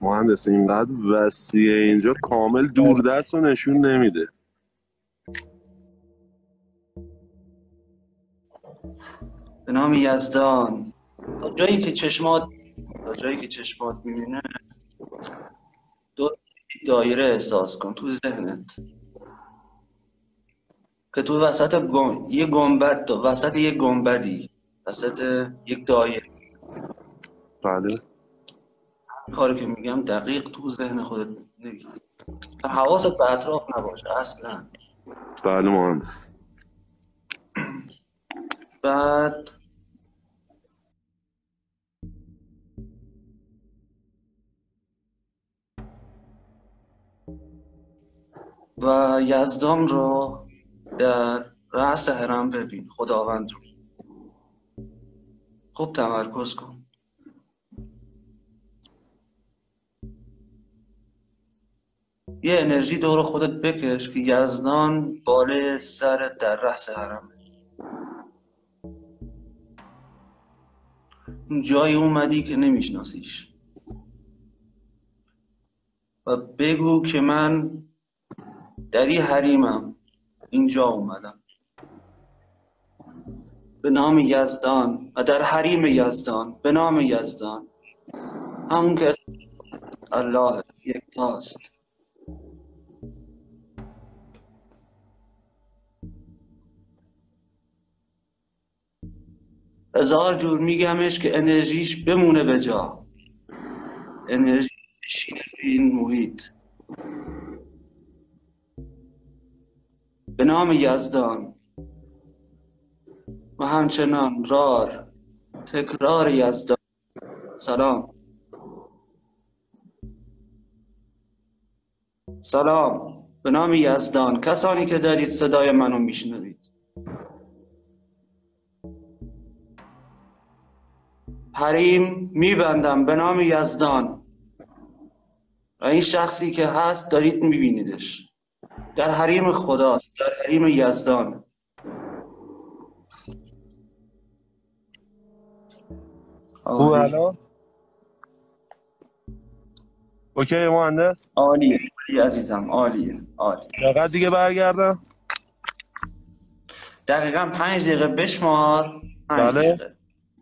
مهندس اینقدر وسیعه اینجا، کامل دوردست رو نشون نمیده. به نام یزدان. تا جایی که چشمات میبینه دو دایره احساس کن تو ذهنت که تو وسط یه گنبد، تو وسط یه گنبدی، وسط یک دایره. بله این کاری که میگم دقیق تو ذهن خودت نگی، حواست به اطراف نباشه اصلا. بله مهندس. بعد و یزدان رو در رأس هرم ببین، خداوند رو. خوب تمرکز کن. یه انرژی دور خودت بکش که یزدان بالای سر در رأس هرمه. اون جایی اومدی که نمیشناسیش و بگو که من در این حریمم، اینجا اومدم به نام یزدان و در حریم یزدان به نام یزدان، همون که الله یکتاست. هزار جور میگمش که انرژیش بمونه به جا، انرژی بشینه توی این محیط. به نام یزدان و همچنان تکرار یزدان. سلام سلام به نام یزدان. کسانی که دارید صدای منو میشنوید، حریم میبندم به نام یزدان و این شخصی که هست دارید میبینیدش، در حریم خداست، در حریم یزدان. خوب الان؟ اوکی مهندس؟ عالیه عزیزم، عالیه عالی. چقدر دیگه برگردم؟ دقیقا 5 دقیقه بشمار. 5 بله؟ دقیقه.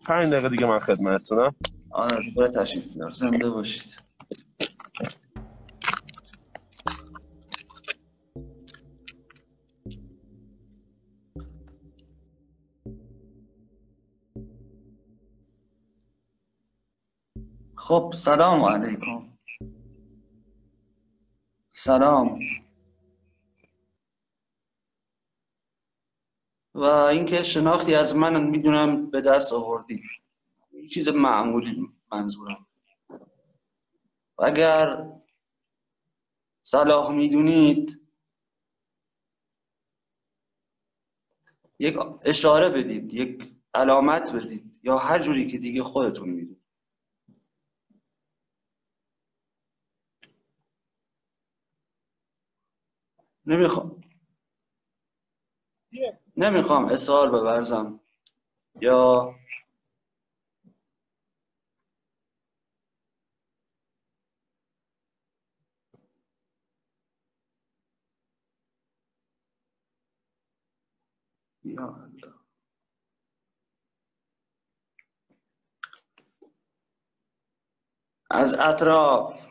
5 دقیقه دیگه من خدمتتونم. آره دوباره تشریف بیار. زنده باشید. خب سلام علیکم. سلام. و اینکه شناختی از من میدونم به دست آوردید، این چیز معمولی منظورم. و اگر صلاح میدونید یک اشاره بدید، یک علامت بدید، یا هر جوری که دیگه خودتون میدونید. نمیخوام اصرار بورزم یا از اطراف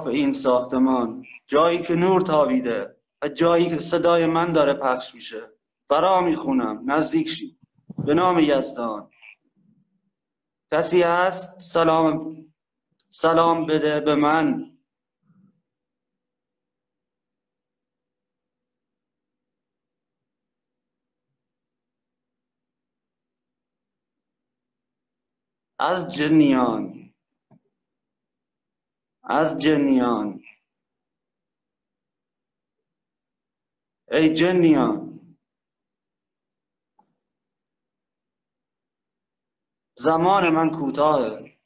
این ساختمان، جایی که نور تابیده و جایی که صدای من داره پخش میشه، فرا میخونم نزدیک شید به نام یزدان. کسی هست سلام بده به من. از جنیان ای جنیان، زمان من کوتاهه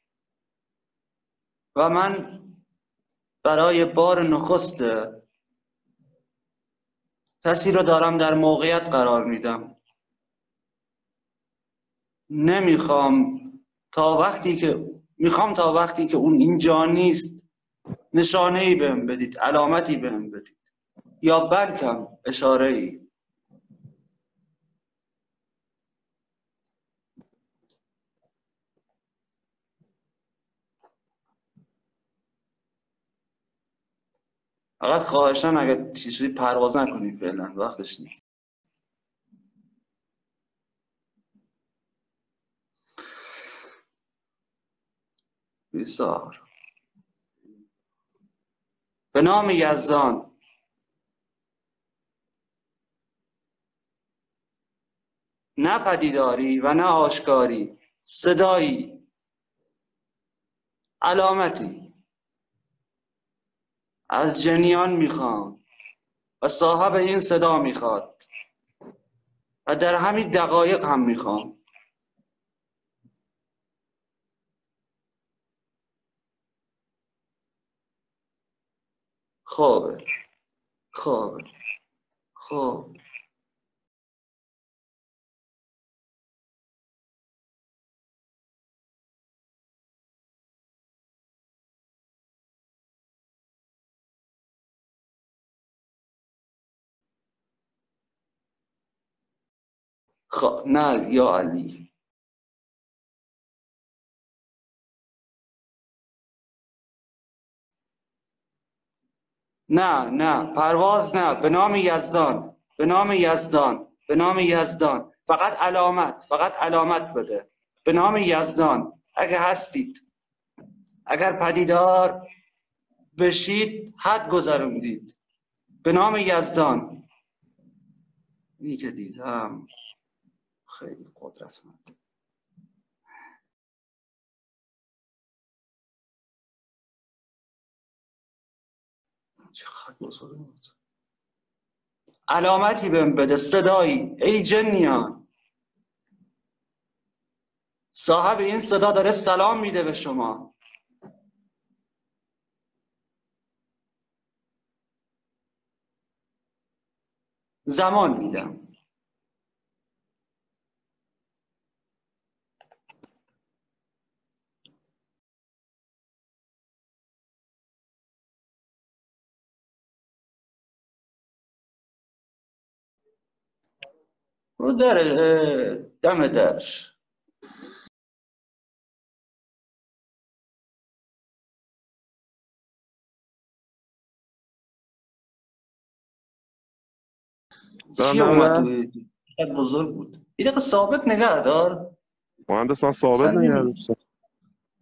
و من برای بار نخست کسی رو دارم در موقعیت قرار میدم. نمیخوام تا وقتی که اون اینجا نیست نشانه‌ای بهم بدید، علامتی بهم بدید، یا بلکم اشاره‌ای. فقط خواهشاً اگه چیزی پرواز نکنیم فعلا، وقتش نیست. بسیار. به نام یزدان. نه پدیداری و نه آشکاری، صدایی، علامتی از جنیان میخوام و صاحب این صدا میخواد و در همین دقایق هم میخوام. خوبه خوبه خوب. نه یا علی. نه پرواز نه. به نام یزدان، به نام یزدان، به نام یزدان. فقط علامت بده. به نام یزدان. اگه هستید، اگر پدیدار بشید حد گذروندید. به نام یزدان. اینی که دیدم خیلی قدرتمند. چقدر بزرگ بود. علامتی بهم بده، صدایی. ای جنیان، صاحب این صدا داره سلام میده به شما. زمان میدم. او داره دم درش. چی اومد نه توی؟ چقدر بزرگ بود. یه دقیقه ثابت نگه دار. مهندس، من ثابت نگه داشتم.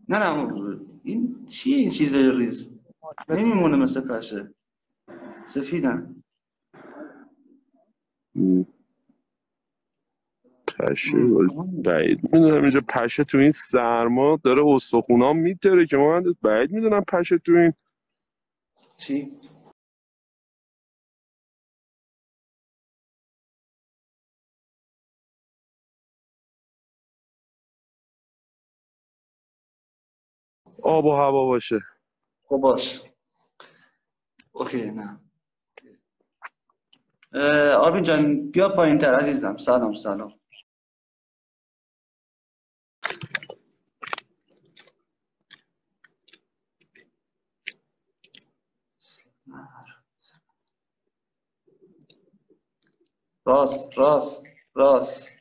نه این چیه؟ این چیز ریز نمیمونه مثل پشه. سفیدن. پشه بعید میدونم اینجا پشه تو این سرما داره استخونام میتره که مهندس، بعید میدونم پشه تو این. چی؟ آب و هوا باشه. خب باش. اوکی. نه آرمین جان بیا پایین تر عزیزم. سلام سلام. راست راست راست.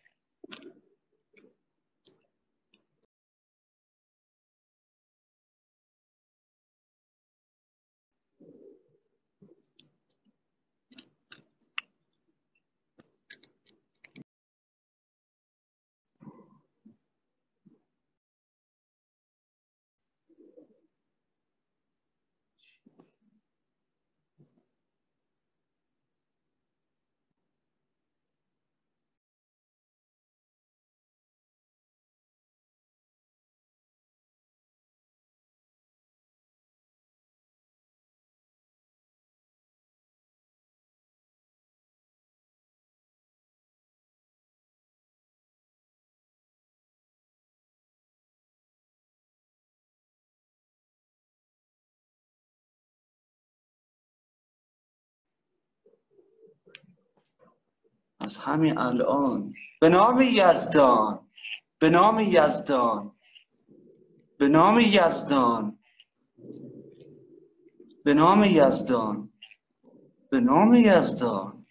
از همین الان به نام یزدان. به نام یزدان، به نام یزدان، به نام یزدان، به نام یزدان.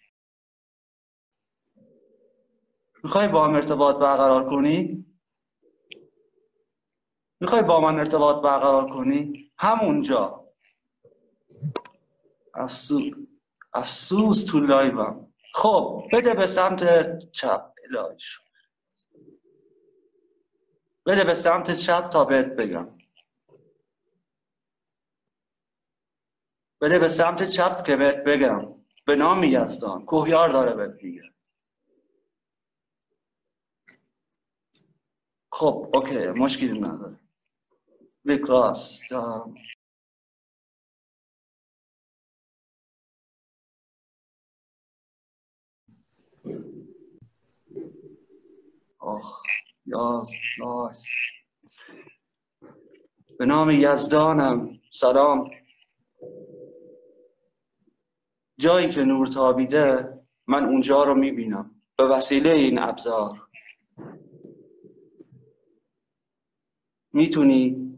میخوای با هم ارتباط برقرار کنی؟ میخوای با من ارتباط برقرار کنی؟ همونجا. افسوس تو لایوم. خب بده به سمت چپ. الهی شکر. بده به سمت چپ تا بهت بگم. بده به سمت چپ که بهت بگم. به نام یزدان. کوهیار داره بهت میگه. خب اوکی، مشکلی نداره. ریکلاس. آخ یاز. به نام یزدانم. سلام. جایی که نور تابیده من اونجا رو میبینم به وسیله این ابزار. میتونی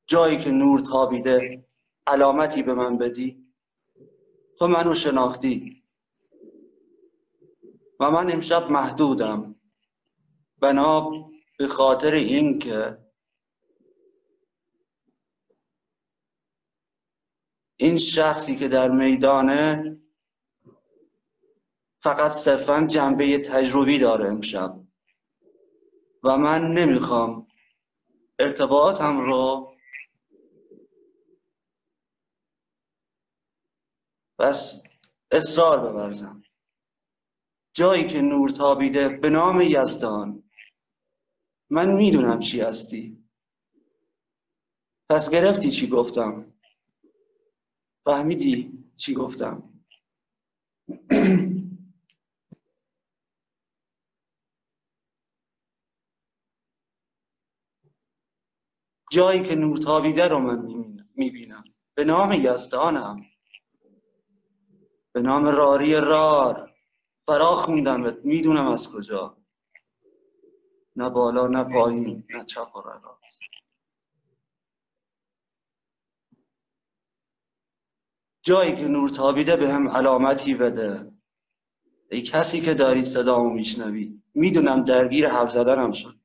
جایی که نور تابیده علامتی به من بدی؟ تو منو شناختی و من امشب محدودم، بنا به خاطر این که این شخصی که در میدانه فقط صرفا جنبه تجربی داره امشب و من نمیخوام ارتباطم رو بس اصرار بورزم. جایی که نور تابیده به نام یزدان. من میدونم چی هستی. پس گرفتی چی گفتم؟ فهمیدی چی گفتم؟ جایی که نور تابیده رو من میبینم به نام یزدانم. به نام راری رار. فرا خوندمت میدونم از کجا. نه بالا نه پایین نه چپ و راست. جایی که نور تابیده به هم علامتی بده. ای کسی که داری صدامو میشنوی، میدونم درگیر حرف زدنم شد.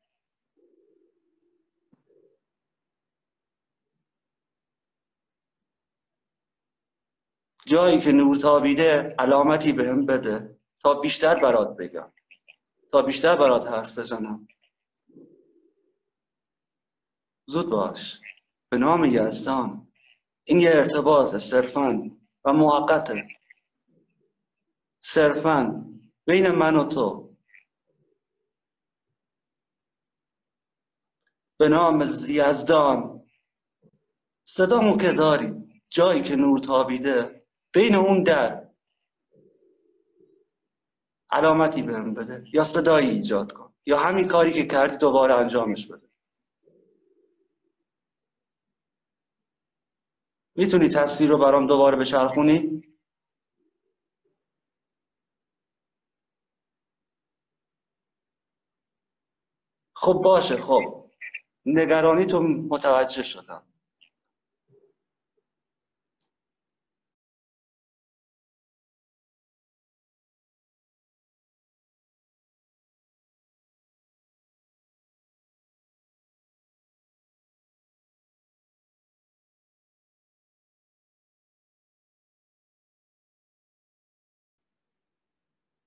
جایی که نور تابیده علامتی به هم بده تا بیشتر برات بگم، تا بیشتر برات حرف بزنم. زود باش. به نام یزدان. این یه ارتباط صرفاً و موقته، صرفاً بین من و تو. به نام یزدان. صدامو که داری، جایی که نور تابیده بین اون در علامتی بهم بده، یا صدایی ایجاد کن، یا همین کاری که کردی دوباره انجامش بده. میتونی تصویر رو برام دوباره بچرخونی؟ خب باشه. خب نگرانی تو متوجه شدم.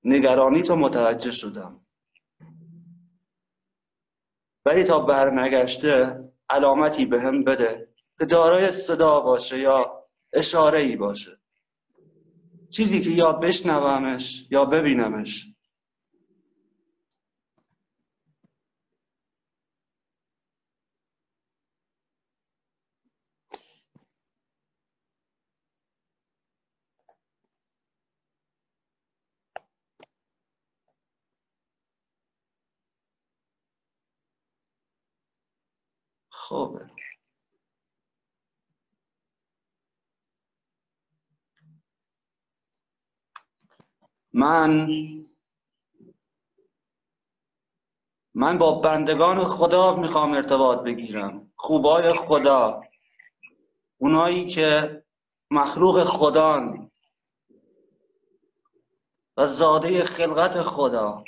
نگرانی تو متوجه شدم. ولی تا برنگشته علامتی به هم بده که دارای صدا باشه یا اشاره ای باشه، چیزی که یا بشنومش یا ببینمش. خب من من با بندگان خدا میخوام ارتباط بگیرم، خوبای خدا، اونایی که مخلوق خدان و زاده خلقت خدا.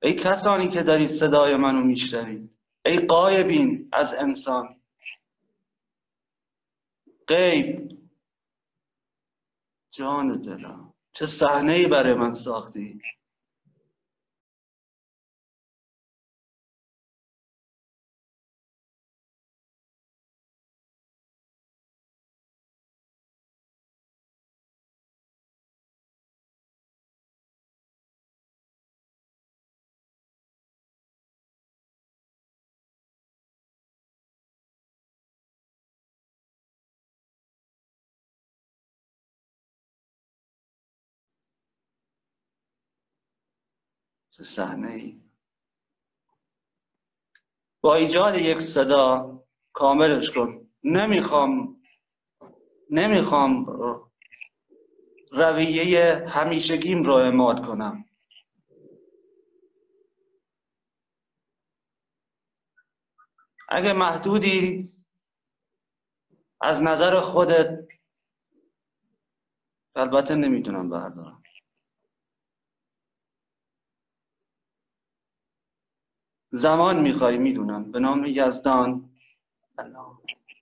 ای کسانی که دارید صدای منو میشنوید، ای غایبین از انسان، غیب، جان دلم، چه صحنه‌ای برای من ساختی. چه صحنه‌ای. با ایجاد یک صدا کاملش کن. نمیخوام رویه همیشگیم رو اعمال کنم. اگه محدودی از نظر خودت، البته نمیتونم بردارم، زمان میخوای میدونم، به نام یزدان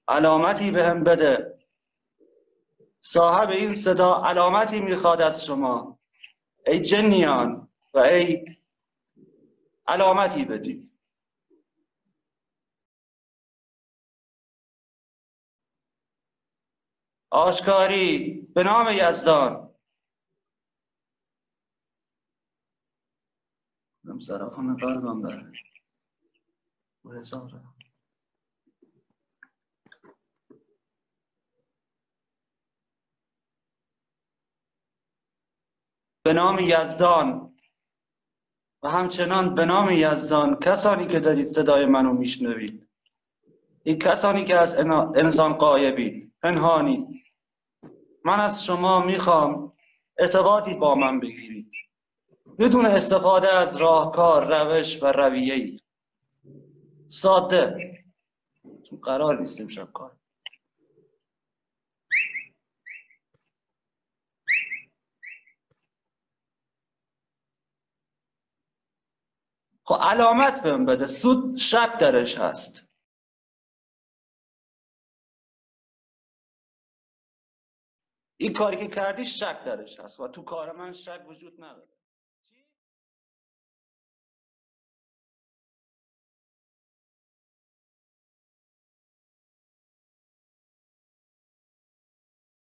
علامتی بهم بده. صاحب این صدا علامتی میخواد از شما، ای جنیان، و ای علامتی بدید. آشکاری به نام یزدان. سرطان قلبم بره و هزاره. به نام یزدان و همچنان به نام یزدان، کسانی که دارید صدای منو میشنوید، این کسانی که از انسان غایبید، پنهانید، من از شما میخوام ارتباطی با من بگیرید بدون استفاده از راهکار، روش و رویه‌ای ساده، چون قرار نیست امشب کار. خب علامت بهم بده، سود شک درش هست. این کاری که کردی شک درش هست و تو کار من شک وجود نداره.